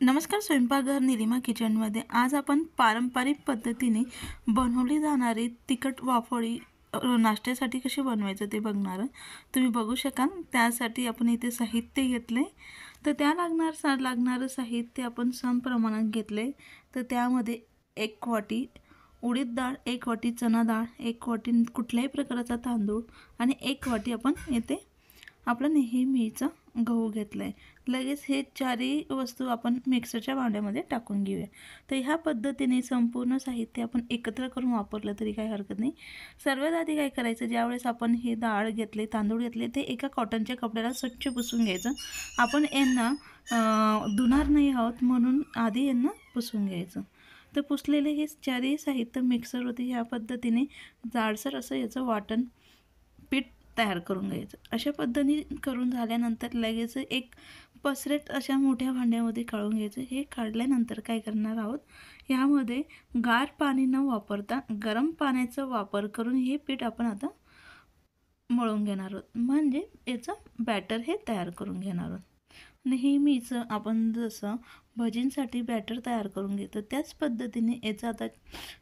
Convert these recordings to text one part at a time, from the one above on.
नमस्कार. स्वयंपाकघर निलिमा किचनमध्ये आज आपण पारंपरिक पद्धतीने बनवली जाणारी तिखट वाफोळी नाश्त्यासाठी कशी बनवायचं ते बघणार आहे. तुम्ही बघू शकाल. त्यासाठी आपण इथे साहित्य घेतले, तर लागणारं साहित्य आपण सम प्रमाणात घेतले. तर त्यामध्ये 1 वाटी उडीद डाळ, 1 वाटी चना डाळ, 1 वाटी कुठल्याही प्रकारचा तांदूळ आणि 1 वाटी आपण येथे आपलं नेहमीचं गहू घेतलं आहे. लगेच हे चारही वस्तू आपण मिक्सरच्या भांड्यामध्ये टाकून घेऊया. तर ह्या पद्धतीने संपूर्ण साहित्य आपण एकत्र करून वापरलं तरी काही हरकत नाही. सर्वात आधी काय करायचं, ज्यावेळेस आपण हे डाळ घेतले, तांदूळ घेतले, ते एका कॉटनच्या कपड्याला स्वच्छ पुसून घ्यायचं. आपण यांना धुणार नाही आहोत म्हणून आधी यांना पुसून घ्यायचं. तर पुसलेले हे चारही साहित्य मिक्सरवरती ह्या पद्धतीने जाडसर असं याचं वाटण पीठ तयार करून घ्यायचं. अशा पद्धतीने करून झाल्यानंतर लगेच एक पसरट अशा मोठ्या भांड्यामध्ये काढून घ्यायचं. हे काढल्यानंतर काय करणार आहोत, यामध्ये गार पाणी न वापरता गरम पाण्याचा वापर करून हे पीठ आपण आता मळून घेणार आहोत. म्हणजे याचं बॅटर हे तयार करून घेणार आहोत. नेहमीच आपण जसं भजींसाठी बॅटर तयार करून घेतो त्याच पद्धतीने याचं आता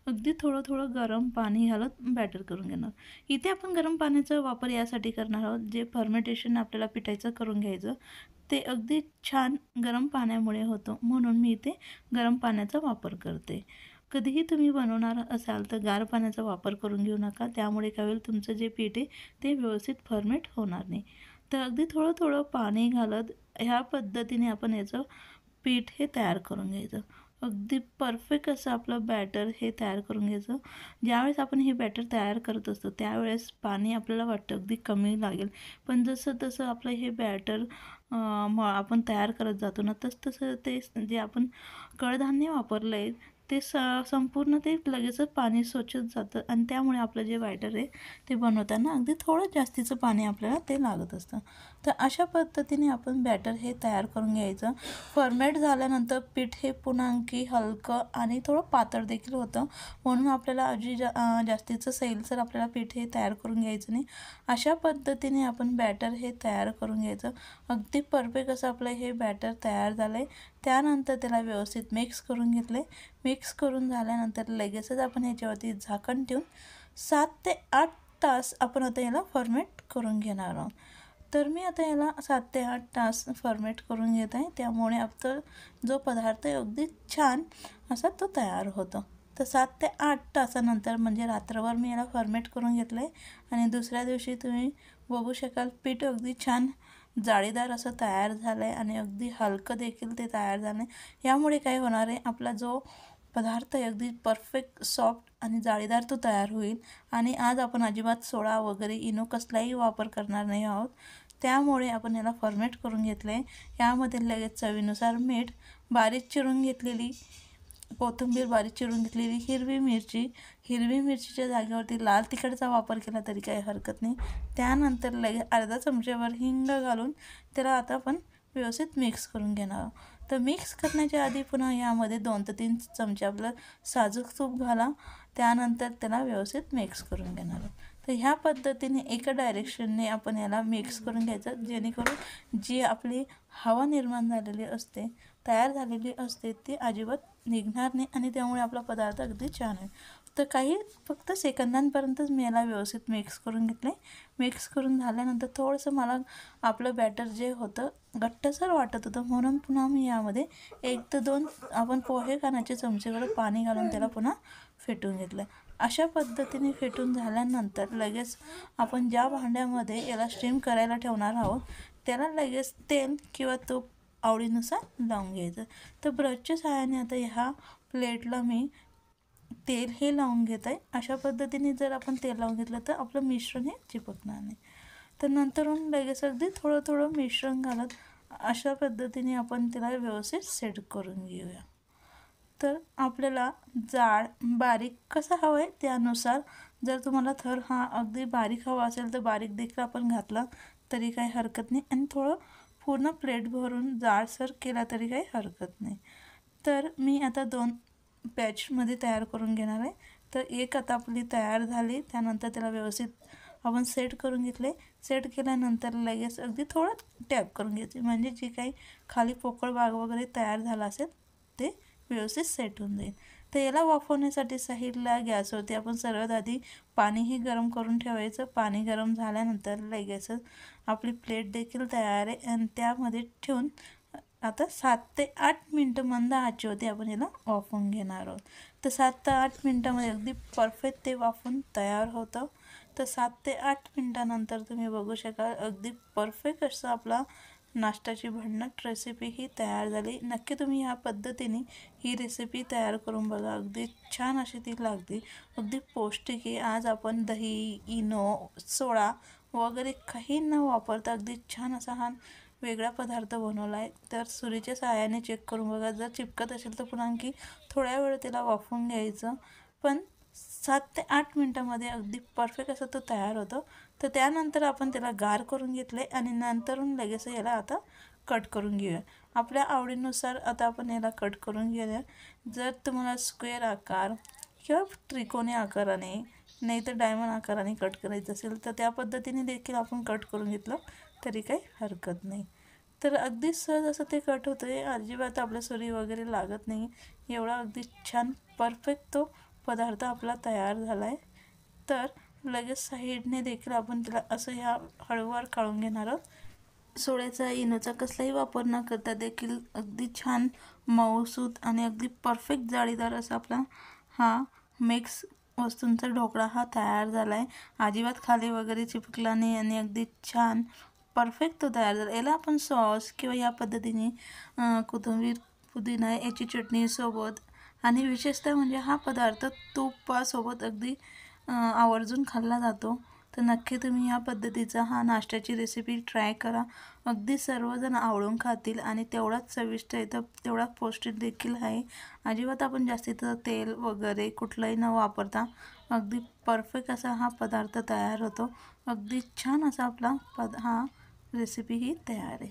अगदी थोडं थोडं गरम पाणी घालत बॅटर करून घेणार. इथे आपण गरम पाण्याचा वापर यासाठी करणार आहोत, जे फर्मेंटेशन आपल्याला पिठाचं करून घ्यायचं ते अगदी छान गरम पाण्यामुळे होतं, म्हणून मी इथे गरम पाण्याचा वापर करते. कधीही तुम्ही बनवणार असाल तर गार पाण्याचा वापर करून घेऊ नका. त्यामुळे काय होईल, तुमचं जे पीठ आहे ते व्यवस्थित फर्मेंट होणार नाही. तर अगदी थोडं थोडं पाणी घालत ह्या पद्धतीने आपण याचं पीठ हे तयार करून घ्यायचं. अगदी परफेक्ट असं आपलं बॅटर हे तयार करून घ्यायचं. ज्यावेळेस आपण हे बॅटर तयार करत असतो त्यावेळेस पाणी आपल्याला वाटतं अगदी कमी लागेल, पण जसं तसं आपलं हे बॅटर आपण तयार करत जातो ना, तसं ते जे आपण कडधान्य वापरलं आहे ते संपूर्ण ते लगेचच पाणी स्वच्छत जातं आणि त्यामुळे आपलं जे बॅटर आहे ते बनवताना अगदी थोडं जास्तीचं पाणी आपल्याला ते लागत असतं. तर अशा पद्धतीने आपण बॅटर हे तयार करून घ्यायचं. फर्मेंट झाल्यानंतर पीठ हे पुन्हा आणखी हलकं आणि थोडं पातळ देखील होतं, म्हणून आपल्याला जास्तीचं सैलसर आपल्याला पीठ हे तयार करून घ्यायचं नाही. अशा पद्धतीने आपण बॅटर हे तयार करून घ्यायचं. अगदी परफेक्ट असं आपलं हे बॅटर तयार झालं आहे. त्यानंतर त्याला व्यवस्थित मिक्स करून घेतले. मिक्स करून झाल्यानंतर लगेचच आपण ह्याच्यावरती झाकण ठेवून 7 ते 8 तास आपण आता याला फर्मेंट करून घेणार आहोत. तर मी आता याला 7 ते 8 तास फर्मेंट करून घेत आहे. त्यामुळे आपला जो पदार्थ आहे अगदी छान असा तो तयार होतो. तर 7 ते 8 तासानंतर म्हणजे रात्रभर मी याला फर्मेंट करून घेतलं आहे आणि दुसऱ्या दिवशी तुम्ही बघू शकाल पीठ अगदी छान जाळीदार असं तयार झालं आहे आणि अगदी हलकं देखील ते तयार झालं आहे. यामुळे काय होणार आहे, आपला जो पदार्थ आहे अगदी परफेक्ट सॉफ्ट आणि जाळीदार तो तयार होईल. आणि आज आपण अजिबात सोडा वगैरे इनो कसलाही वापर करणार नाही आहोत. त्यामुळे आपण याला फर्मेंट करून घेतलं आहे. यामध्ये लगेच चवीनुसार मीठ, बारीक चिरून घेतलेली कोथिंबीर, बारीक चिरून घेतलेली हिरवी मिरचीच्या जागेवरती लाल तिखटचा वापर केला तरी काही हरकत नाही. त्यानंतर लगेच अर्धा चमच्यावर हिंग घालून त्याला आता आपण व्यवस्थित मिक्स करून घेणार आहोत. तर मिक्स करण्याच्या आधी पुन्हा यामध्ये 2 ते 3 चमचे आपलं साजूक तूप घाला. त्यानंतर त्याला व्यवस्थित मिक्स करून घेणार आहोत. तर ह्या पद्धतीने एका डायरेक्शनने आपण याला मिक्स करून घ्यायचं, जेणेकरून जी आपली हवा निर्माण झालेली असते, तयार झालेली असते, ती अजिबात निघणार नाही आणि त्यामुळे आपला पदार्थ अगदी छान आहे. तर फक्त सेकंदांपर्यंतच मी याला व्यवस्थित मिक्स करून घेतले. मिक्स करून झाल्यानंतर थोडंसं मला आपलं बॅटर जे होतं घट्टसर वाटत होतं, म्हणून पुन्हा मी यामध्ये 1 ते 2 आपण पोहे खाण्याचे चमचेकडे पाणी घालून त्याला पुन्हा फेटून घेतलं. अशा पद्धतीने फेटून झाल्यानंतर लगेच आपण ज्या भांड्यामध्ये याला स्टीम करायला ठेवणार आहोत त्याला लगेच तेल किंवा तूप आवडीनुसार लावून घ्यायचं. तर ब्रशच्या सहाय्याने आता ह्या प्लेटला मी तेल हे लावून घेत आहे. अशा पद्धतीने जर आपण तेल लावून घेतलं तर आपलं मिश्रण हे चिपकणार नाही. तर नंतरून लगेच अगदी थोडं थोडं मिश्रण घालत अशा पद्धतीने आपण त्याला व्यवस्थित सेट करून घेऊया. तर आपल्याला जाड बारीक कसा हवं आहे त्यानुसार, जर तुम्हाला थर हा अगदी बारीक हवा असेल तर बारीक देखील आपण घातला तरी काही हरकत नाही आणि थोडं पूर्ण प्लेट भरून जाडसर केला तरी काही हरकत नाही. तर मी आता 2 बॅचमध्ये तयार करून घेणार आहे. तर एक आता आपली तयार झाली. त्यानंतर त्याला व्यवस्थित आपण सेट करून घेतले. सेट केल्यानंतर लगेच अगदी थोडं टॅप करून घ्यायचे, म्हणजे जे काही खाली पोकळ भाग वगैरे तयार झाला असेल ते व्यवस्थित सेट होऊन जाईल. तर याला वाफवण्यासाठी साईडला गॅसवरती आपण सर्वात आधी पाणीही गरम करून ठेवायचं. पाणी गरम झाल्यानंतर लगेचच आपली प्लेट देखील तयार आहे आणि त्यामध्ये ठेवून आता 7 ते 8 मिनटं मंद आचेवरती आपण याला वाफवून घेणार आहोत. तर 7 ते 8 मिनटामध्ये अगदी परफेक्ट ते वाफवून तयार होतं. तर 7 ते 8 मिनटानंतर तुम्ही बघू शकाल अगदी परफेक्ट असं आपला नाश्त्याची भन्नाट रेसिपी ही तयार झाली. नक्की तुम्ही ह्या पद्धतीने ही रेसिपी तयार करून बघा. अगदी छान अशी ती लागते, अगदी पौष्टिक आहे. आज आपण दही, इनो, सोडा वगैरे काही न वापरता अगदी छान असा हा वेगळा पदार्थ बनवला आहे. तर सुरीच्या सहाय्याने चेक करून बघा. जर चिपकत असेल तर पुन्हा आणखी थोड्या वेळ त्याला वाफवून घ्यायचं. पण 7 ते 8 मिनटामध्ये अगदी परफेक्ट असं तो तयार होतो. तर त्यानंतर आपण त्याला गार करून घेतले आणि नंतरून लगेच याला आता कट करून घेऊया. आपल्या आवडीनुसार आता आपण याला कट करून घेऊया. जर तुम्हाला स्क्वेअर आकार किंवा त्रिकोणी आकाराने नाही तर डायमंड आकाराने कट करायचं असेल तर त्या पद्धतीने देखील आपण कट करून घेतलं तरी काही हरकत नाही. तर अगदी सहज असं ते कट होतं आहे, अजिबात आपल्या सुरी वगैरे लागत नाही. एवढा अगदी छान परफेक्ट तो पदार्थ आपला तयार झाला आहे. तर लगेच साईडने देखील आपण त्याला असं ह्या हळूवार काढून घेणार आहोत. सोड्याचा, इनोचा कसलाही वापर न करता देखील अगदी छान मऊसूत आणि अगदी परफेक्ट जाळीदार असा आपला हा मिक्स वस्तूंचा ढोकळा हा तयार झाला आहे. अजिबात खाली वगैरे चिपकला नाही आणि अगदी छान परफेक्ट तो तयार झाला. याला आपण सॉस किंवा या पद्धतीने कोथिंबीर, पुदिना याची चटणी सोबत आणि विशेषतः म्हणजे हा पदार्थ तुपासोबत अगदी आवर्जून खाल्ला जातो. तर नक्की तुम्ही ह्या पद्धतीचा हा नाश्त्याची रेसिपी ट्राय करा. अगदी सर्वजण आवडून खातील आणि तेवढाच चविष्ट आहे तर तेवढाच पौष्टिक देखील आहे. अजिबात आपण जास्तीचं तेल वगैरे कुठलंही न वापरता अगदी परफेक्ट असा हा पदार्थ तयार होतो. अगदी छान असा आपला हा रेसिपी ही तयार आहे.